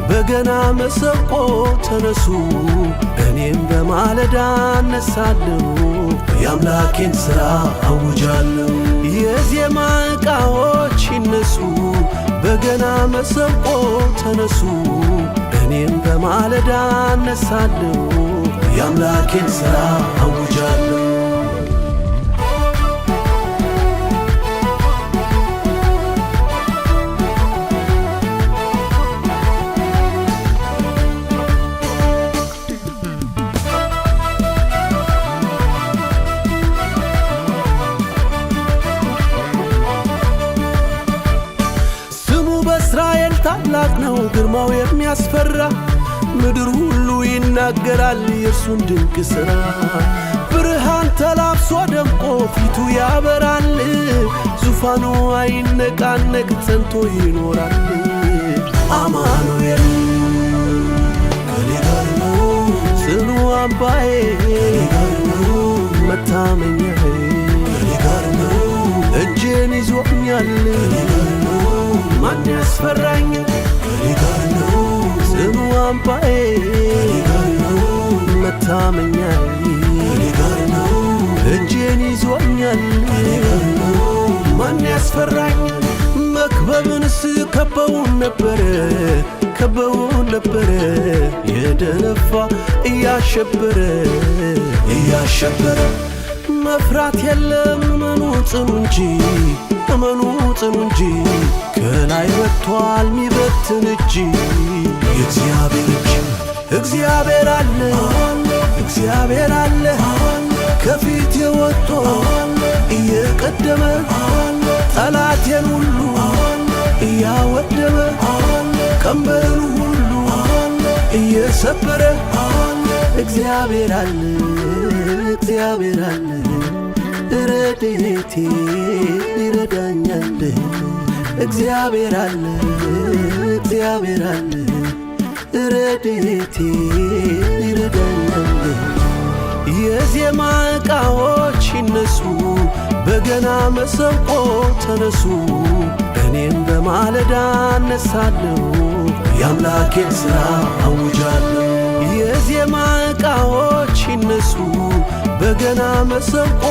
በገና መሰንቆ ተነሱ እኔም በማለዳ እነሳለሁ የአምላኬን ሥራ አውጃለሁ የዜማ ዕቃዎች ይነሱ በገና መሰንቆ ተነሱ እኔም በማለዳ እነሳለሁ የአምላኬን ሥራ አውጃለሁ እስራኤል ታላቅ ነው ግርማው የሚያስፈራ ምድር ሁሉ ይናገራል የእርሱን ድንቅ ሥራ ብርሃን ተላብሶ ደምቆ ፊቱ ያበራል ዙፋኑ አይነቃነቅ ጸንቶ ይኖራል አማኑኤል ከኔ ጋር ነው ጽኑ አምባዬ ከኔ ጋር ነው መታመኛዬ ከኔ ጋር ነው እጄን ይዞኛል ከኔ ጋር ነው ማን ያስፈራኝ ከኔ ጋር ነው ጽኑ አምባዬ ከኔ ጋር ነው መታመኛዬ ከኔ ጋር ነው እጄን ይዞኛል ከኔ ጋር ነው ማን ያስፈራኝ መክበብንስ ከበውን ነበረ የደነፋ እያሸበረ መፍራት የለም እመኑ ጽኑ እንጂ ከላይ ወጥቷል ሚበትን እጅ የእግዚአብሔር እጅ እግዚአብሔር አለ ከፊት የወጥቶ እየቀደመ ጠላቴን ሁሉ እያወደመ ቀንበርን ሁሉ እየሰበረ እግዚአብሔር አለ ረድኤቴ ይረዳኛል እግዚአብሔር አለ ረድኤቴ ይረዳኛል የዜማ ዕቃዎች ይነሱ በገና መሰንቆ ተነሱ እኔም በማለዳ እነሳለሁ የአምላኬን ሥራ አውጃለሁ የዜማ ዕቃዎች ይነሱ በገና መሰንቆ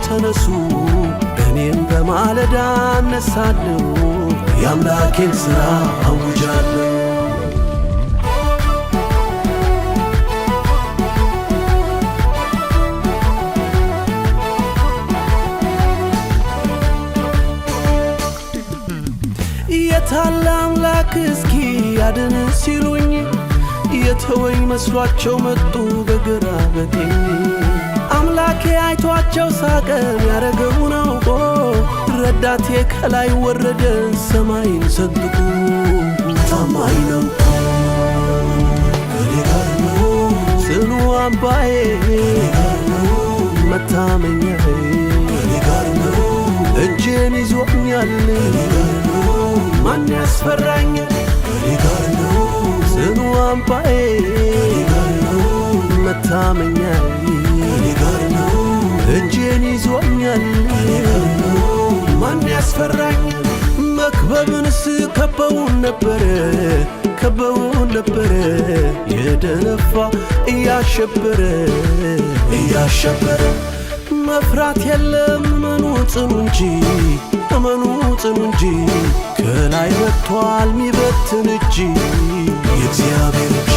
ተነሱ እኔም በማለዳ እነሳለሁ የአምላኬን ሥራ አውጃለሁ የታለ አምላክ እስኪ ያድን ሲሉኝ የተወኝ መስሏቸው መጡ በግራ በቀኝ አምላኬ አይቷቸው ሳቀ ያረገውን አውቆ ረዳቴ ከላይ ወረደ ሰማይን ሰንጥቆ ታማኝ ነው ከኔ ጋር ነው ጽኑ አምባዬ ከኔ ጋር ነው መታመኛዬ ከኔ ጋር ነው እጄን ይዞኛል ከኔ ጋር ነው ማን ያስፈራኝ ከኔ ጋር ነው ጽኑ አምባዬ ከኔ ጋር ነው መታመኛዬ ከኔ ጋር ነው እጄን ይዞኛል ከኔ ጋር ነው ማን ያስፈራኝ መክበብንስ ከበውን ነበረ የደነፋ እያሸበረ መፍራት የለም እመኑ ጽኑ እንጂ ከላይ ወጥቷል ሚበትን እጅ የእግዚአብሔር እጅ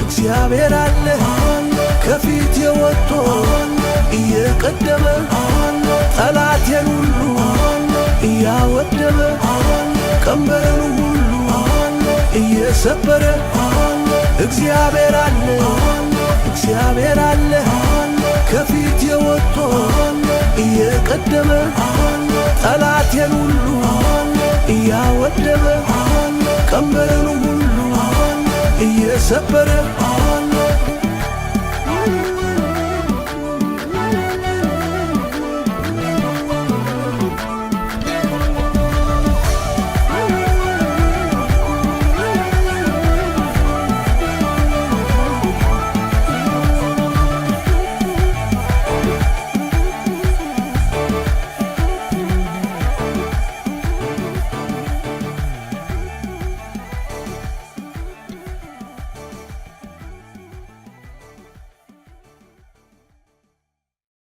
እግዚአብሔር አለ ከፊት የወጥቶ እየቀደመ ጠላቴን ሁሉ እያወደመ ቀንበርን ሁሉ እየሰበረ እግዚአብሔር አለ ከፊት የወጥቶ እየቀደመ ጠላቴን ሁሉ እያወደመ ቀንበርን ሁሉ እየሰበረ